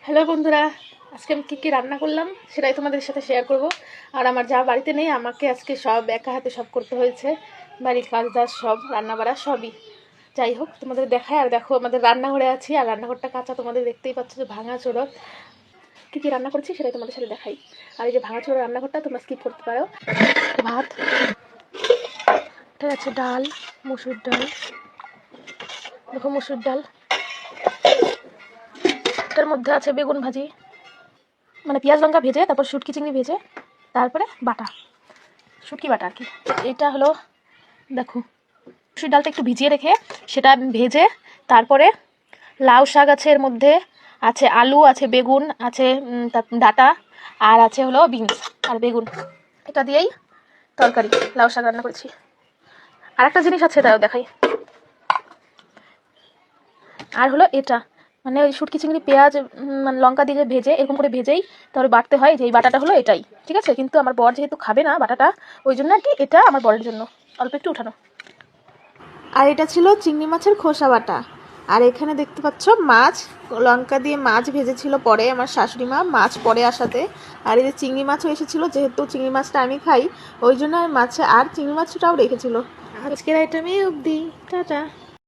Hello বন্ধুরা, আজকে আমি কী কী রান্না করলাম সেটাই তোমাদের সাথে শেয়ার করব। আর আমার যা বাড়িতে নেই, আমাকে আজকে সব একা হাতে সব করতে হয়েছে, বাড়ির কাজ দাজ সব, রান্না বাড়া সবই। যাই হোক, তোমাদের দেখায়। আর দেখো, আমাদের রান্নাঘরে আছি, আর রান্নাঘরটা কাঁচা, তোমাদের দেখতেই পাচ্ছ যে ভাঙা চোরক। কী কী রান্না করেছি সেটাই তোমাদের সাথে দেখাই। আর এই যে ভাঙা চোরক রান্নাঘরটা তোমরা স্কিপ করতে পারো। ভাত, ঠিক আছে, ডাল, মুসুর ডাল, দেখো মুসুর ডাল, তার মধ্যে আছে বেগুন ভাজি, মানে পেঁয়াজ লঙ্কা ভেজে, তারপর শুটকি চিংড়ি ভেজে, তারপরে বাটা, শুটকি বাটা আর কি। এটা হলো, দেখো, মুসুর ডালটা একটু ভিজিয়ে রেখে সেটা ভেজে, তারপরে লাউ শাক আছে, এর মধ্যে আছে আলু, আছে বেগুন, আছে ডাটা, আর আছে হলো বিনস আর বেগুন। এটা দিয়েই তরকারি লাউ শাক রান্না করেছি। আর একটা জিনিস আছে, তাও দেখাই। আর হলো এটা, মানে ওই শুটকি চিংড়ি পেঁয়াজ মানে লঙ্কা দিয়ে ভেজে, এরকম করে ভেজেই তারপরে বাটতে হয়, যে এই বাটাটা হলো এটাই, ঠিক আছে। কিন্তু আমার বর যেহেতু খাবে না বাটাটা, ওই জন্য আর কি এটা আমার বরের জন্য অল্প একটু উঠানো। আর এটা ছিল চিংড়ি মাছের খোসা বাটা। আর এখানে দেখতে পাচ্ছ মাছ, লঙ্কা দিয়ে মাছ ভেজেছিল পরে আমার শাশুড়ি মা, মাছ পরে আসাতে। আর এই যে চিংড়ি মাছও এসেছিলো, যেহেতু চিংড়ি মাছটা আমি খাই ওই জন্য মাছে আর চিংড়ি মাছটাও রেখেছিল। আজকের আইটেমে অবধি, টাটা।